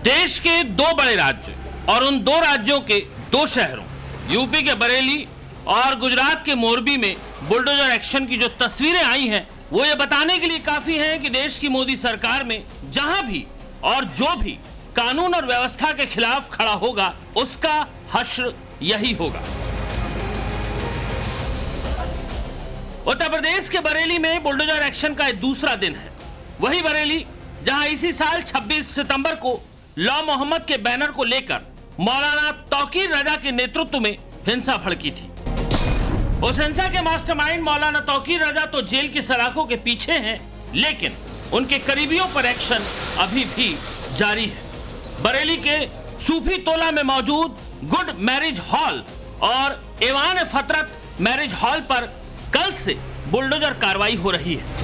देश के दो बड़े राज्य और उन दो राज्यों के दो शहरों यूपी के बरेली और गुजरात के मोरबी में बुलडोजर एक्शन की जो तस्वीरें आई हैं वो ये बताने के लिए काफी हैं कि देश की मोदी सरकार में जहां भी और जो भी कानून और व्यवस्था के खिलाफ खड़ा होगा उसका हश्र यही होगा। उत्तर प्रदेश के बरेली में बुलडोजर एक्शन का दूसरा दिन है। वही बरेली जहां इसी साल 26 सितंबर को लॉ मोहम्मद के बैनर को लेकर मौलाना तौकीर रजा के नेतृत्व में हिंसा भड़की थी। उस हिंसा के मास्टरमाइंड मौलाना तौकीर रजा तो जेल की सलाखों के पीछे हैं, लेकिन उनके करीबियों पर एक्शन अभी भी जारी है। बरेली के सूफी तोला में मौजूद गुड मैरिज हॉल और एवान फतरत मैरिज हॉल पर कल से बुलडोजर कार्रवाई हो रही है।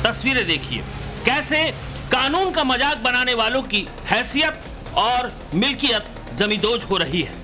तस्वीरें देखिए कैसे कानून का मजाक बनाने वालों की हैसियत और मिल्कियत जमींदोज हो रही है।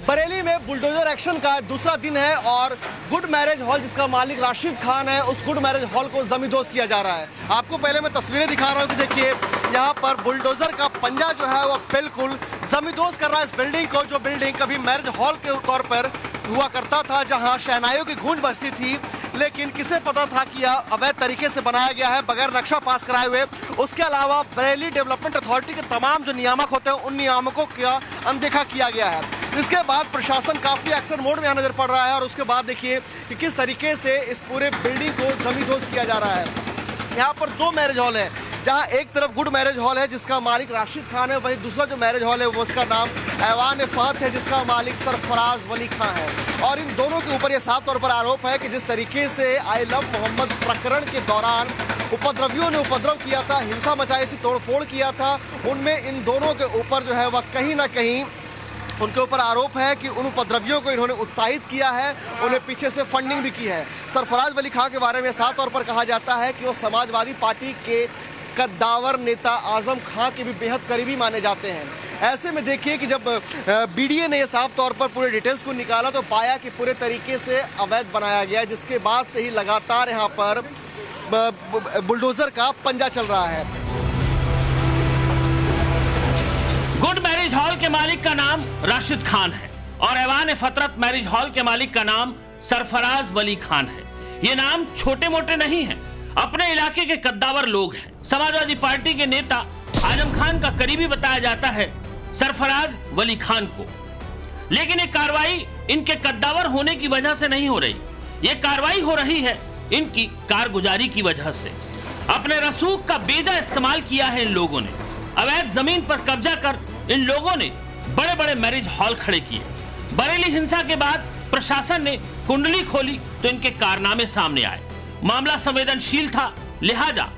बरेली में बुलडोजर एक्शन का दूसरा दिन है और गुड मैरिज हॉल जिसका मालिक राशिद खान है, उस गुड मैरिज हॉल को जमींदोज किया जा रहा है। आपको पहले मैं तस्वीरें दिखा रहा हूं कि देखिए यहाँ पर बुलडोजर का पंजा जो है वो बिल्कुल जमींदोज कर रहा है इस बिल्डिंग को, जो बिल्डिंग कभी मैरिज हॉल के तौर पर हुआ करता था, जहाँ शहनाइयों की गूंज बजती थी। लेकिन किसे पता था कि यह अवैध तरीके से बनाया गया है, बगैर नक्शा पास कराए हुए। उसके अलावा बरेली डेवलपमेंट अथॉरिटी के तमाम जो नियामक होते हैं उन नियामकों का अनदेखा किया गया है। इसके बाद प्रशासन काफी एक्शन मोड में नजर पड़ रहा है और उसके बाद देखिए कि किस तरीके से इस पूरे बिल्डिंग को जमींदोज किया जा रहा है। यहाँ पर दो मैरिज हॉल है, जहाँ एक तरफ गुड मैरिज हॉल है जिसका मालिक राशिद खान है, वहीं दूसरा जो मैरिज हॉल है वो उसका नाम ऐवान फत है जिसका मालिक सरफराज वली खान है। और इन दोनों के ऊपर यह साफ तौर पर आरोप है कि जिस तरीके से आई लव मोहम्मद प्रकरण के दौरान उपद्रवियों ने उपद्रव किया था, हिंसा मचाई थी, तोड़फोड़ किया था, उनमें इन दोनों के ऊपर जो है वह कहीं ना कहीं उनके ऊपर आरोप है कि उन उपद्रवियों को इन्होंने उत्साहित किया है, उन्हें पीछे से फंडिंग भी की है। सरफराज वली खान के बारे में साफ तौर पर कहा जाता है कि वो समाजवादी पार्टी के कद्दावर नेता आजम खां के भी बेहद करीबी माने जाते हैं। ऐसे में देखिए कि जब बीडीए ने ये साफ तौर पर पूरे डिटेल्स को निकाला तो पाया कि पूरे तरीके से अवैध बनाया गया, जिसके बाद से ही लगातार यहाँ पर बुलडोजर का पंजा चल रहा है। गुड मैरिज हॉल के मालिक का नाम राशिद खान है और ऐवान फतरत मैरिज हॉल के मालिक का नाम सरफराज वली खान है। ये नाम छोटे मोटे नहीं हैं, अपने इलाके के कद्दावर लोग हैं। समाजवादी पार्टी के नेता आजम खान का करीबी बताया जाता है सरफराज वली खान को। लेकिन ये कार्रवाई इनके कद्दावर होने की वजह से नहीं हो रही, ये कार्रवाई हो रही है इनकी कारगुजारी की वजह से। अपने रसूख का बेजा इस्तेमाल किया है इन लोगों ने। अवैध जमीन पर कब्जा कर इन लोगों ने बड़े बड़े मैरिज हॉल खड़े किए। बरेली हिंसा के बाद प्रशासन ने कुंडली खोली तो इनके कारनामे सामने आए। मामला संवेदनशील था, लिहाजा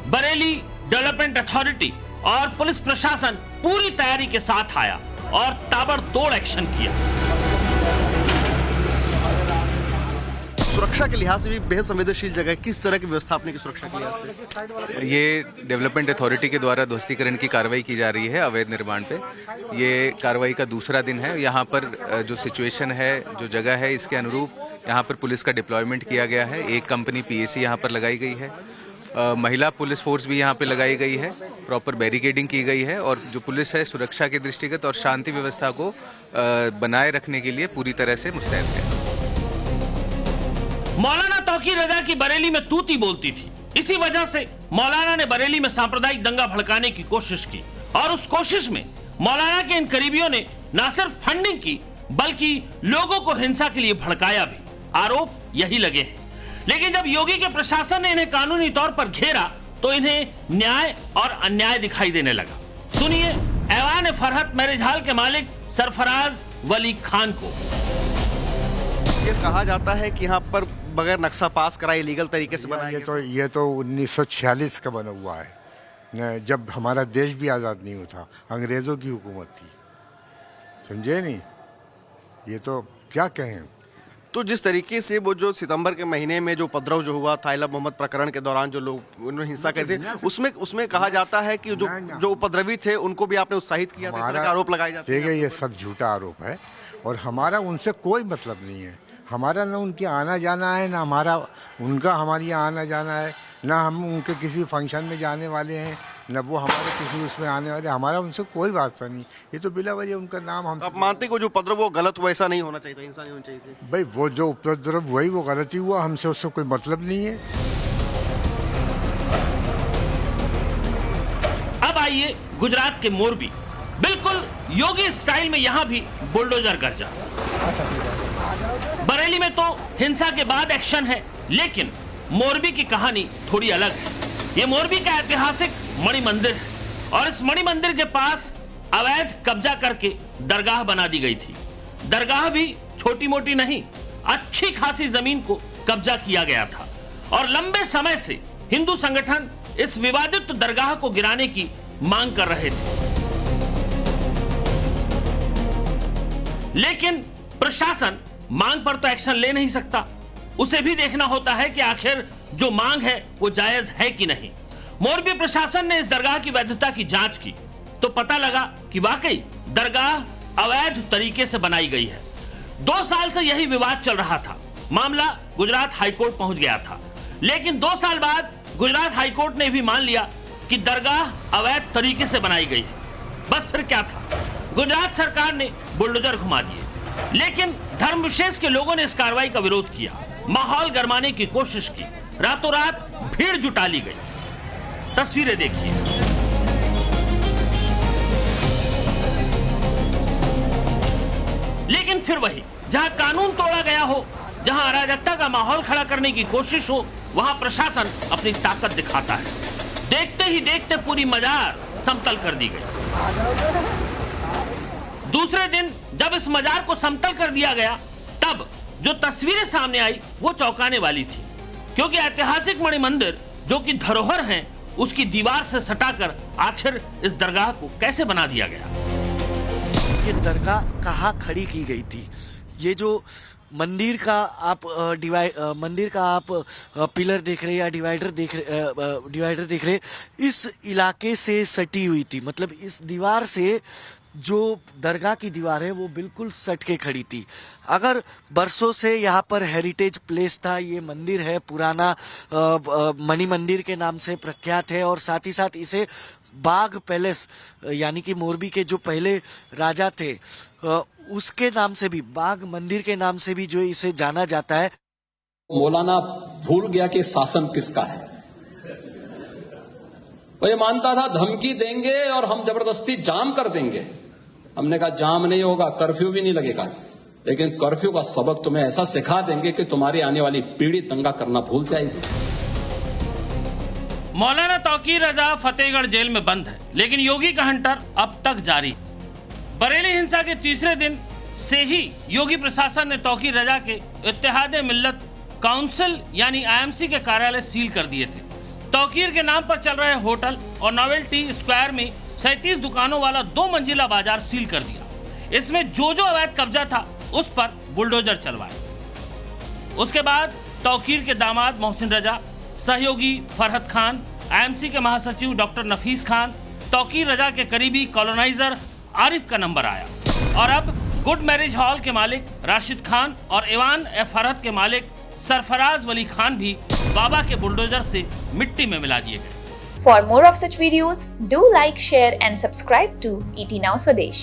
बरेली डेवलपमेंट अथॉरिटी और पुलिस प्रशासन पूरी तैयारी के साथ आया और ताबड़तोड़ एक्शन किया। सुरक्षा के लिहाज से भी बेहद संवेदनशील जगह है, किस तरह की व्यवस्था आपने की सुरक्षा के लिहाज से? ये डेवलपमेंट अथॉरिटी के द्वारा ध्वस्तीकरण की कार्रवाई की जा रही है अवैध निर्माण पे। ये कार्रवाई का दूसरा दिन है। यहाँ पर जो सिचुएशन है, जो जगह है, इसके अनुरूप यहाँ पर पुलिस का डिप्लॉयमेंट किया गया है। एक कंपनी पीएसी यहाँ पर लगाई गई है, महिला पुलिस फोर्स भी यहाँ पे लगाई गई है, प्रॉपर बैरिकेडिंग की गई है और जो पुलिस है सुरक्षा के दृष्टिगत और शांति व्यवस्था को बनाए रखने के लिए पूरी तरह से मुस्तैद है। मौलाना तौकीर रजा की बरेली में तूती बोलती थी, इसी वजह से मौलाना ने बरेली में सांप्रदायिक दंगा भड़काने की कोशिश की और उस कोशिश में मौलाना के इन करीबियों ने न सिर्फ फंडिंग की बल्कि लोगों को हिंसा के लिए भड़काया भी। आरोप यही लगे हैं। लेकिन जब योगी के प्रशासन ने इन्हें कानूनी तौर पर घेरा तो इन्हें न्याय और अन्याय दिखाई देने लगा। सुनिए ऐवान फरहत मैरिज हॉल के मालिक सरफराज वली खान को। ये कहा जाता है कि यहाँ पर बगैर नक्शा पास कराए इलीगल तरीके से बनाया ये तो 1946 का बना हुआ है न, जब हमारा देश भी आज़ाद नहीं हुआ था, अंग्रेज़ों की हुकूमत थी, समझे नहीं? ये तो क्या कहें। तो जिस तरीके से वो जो सितंबर के महीने में जो उपद्रव जो हुआ था आई लव मोहम्मद प्रकरण के दौरान जो लोग उन्होंने हिंसा करी थी, उसमें कहा जाता है कि जो उपद्रवी थे उनको भी आपने उत्साहित किया था, इस तरह का आरोप लगाए जाते हैं। देखिए ये सब झूठा आरोप है और हमारा उनसे कोई मतलब नहीं है। हमारा ना उनके आना जाना है, ना हमारा उनका हमारे यहाँ आना जाना है, ना हम उनके किसी फंक्शन में जाने वाले हैं, न वो हमारे किसी उसमें आने वाले, हमारा उनसे कोई वास्ता नहीं। ये तो बिला वजह उनका नाम हम आप मानते को जो उपद्रव वो गलत हुआ, ऐसा नहीं होना चाहिए था, इंसान नहीं होना चाहिए थी। भाई वो जो उपद्रव हुई वो गलती हुआ, हमसे उससे कोई मतलब नहीं है। अब आइए गुजरात के मोरबी, बिल्कुल योगी स्टाइल में यहाँ भी बुलडोजर गरजा। बरेली में तो हिंसा के बाद एक्शन है, लेकिन मोरबी की कहानी थोड़ी अलग है। ये मोरबी का ऐतिहासिक मणि मंदिर है और इस मणि मंदिर के पास अवैध कब्जा करके दरगाह बना दी गई थी। दरगाह भी छोटी मोटी नहीं, अच्छी खासी जमीन को कब्जा किया गया था और लंबे समय से हिंदू संगठन इस विवादित दरगाह को गिराने की मांग कर रहे थे। लेकिन प्रशासन मांग पर तो एक्शन ले नहीं सकता, उसे भी देखना होता है कि आखिर जो मांग है वो जायज है कि नहीं। मोरबी प्रशासन ने इस दरगाह की वैधता की जांच की तो पता लगा कि वाकई दरगाह अवैध तरीके से बनाई गई है। 2 साल से यही विवाद चल रहा था। मामला गुजरात हाईकोर्ट पहुंच गया था, लेकिन 2 साल बाद गुजरात हाईकोर्ट ने भी मान लिया कि दरगाह अवैध तरीके से बनाई गई है। बस फिर क्या था, गुजरात सरकार ने बुलडोजर घुमा दिए। लेकिन धर्म विशेष के लोगों ने इस कार्रवाई का विरोध किया, माहौल गरमाने की कोशिश की, रातों रात भीड़ जुटा ली गई। तस्वीरें देखिए। लेकिन फिर वही, जहां कानून तोड़ा गया हो, जहां अराजकता का माहौल खड़ा करने की कोशिश हो, वहां प्रशासन अपनी ताकत दिखाता है। देखते ही देखते पूरी मजार समतल कर दी गई। दूसरे दिन जब इस मजार को समतल कर दिया गया, तब जो तस्वीरें सामने आई वो चौंकाने वाली थी, क्योंकि ऐतिहासिक मणि मंदिर जो कि धरोहर हैं, उसकी दीवार से सटाकर आखिर इस दरगाह को कैसे बना दिया गया। ये दरगाह कहाँ खड़ी की गई थी? ये जो मंदिर का आप पिलर देख रहे या डिवाइडर देख रहे, इस इलाके से सटी हुई थी। मतलब इस दीवार से जो दरगाह की दीवार है वो बिल्कुल सट के खड़ी थी। अगर बरसों से यहाँ पर हेरिटेज प्लेस था, ये मंदिर है पुराना, मणि मंदिर के नाम से प्रख्यात है, और साथ ही साथ इसे बाग पैलेस यानी कि मोरबी के जो पहले राजा थे उसके नाम से भी, बाग मंदिर के नाम से भी जो इसे जाना जाता है। मौलाना भूल गया कि शासन किसका है। वो ये मानता था धमकी देंगे और हम जबरदस्ती जाम कर देंगे। हमने कहा जाम नहीं होगा, कर्फ्यू भी नहीं लगेगा, लेकिन कर्फ्यू का सबक तुम्हें ऐसा सिखा देंगे कि तुम्हारी आने वाली पीढ़ी दंगा करना भूल जाएगी। मौलाना तौकीर रजा फतेहगढ़ जेल में बंद है, लेकिन योगी का हंटर अब तक जारी। बरेली हिंसा के तीसरे दिन से ही योगी प्रशासन ने तौकीर रजा के इत्तेहादे मिल्लत काउंसिल यानी IMC के कार्यालय सील कर दिए थे। तौकीर के नाम पर चल रहे होटल और नोवेल्टी स्क्वायर में 37 दुकानों वाला 2 मंजिला बाजार सील कर दिया। इसमें जो अवैध कब्जा था उस पर बुलडोजर चलवाए। उसके बाद तौकीर के दामाद मोहसिन रजा, सहयोगी फरहत खान, IMC के महासचिव डॉक्टर नफीस खान, तौकीर रजा के करीबी कॉलोनाइजर आरिफ का नंबर आया और अब गुड मैरिज हॉल के मालिक राशिद खान और ईवान फरहत के मालिक सरफराज वली खान भी बाबा के बुलडोजर से मिट्टी में मिला दिए गए। For more of such videos, do like, share and subscribe to ET Now Swadesh.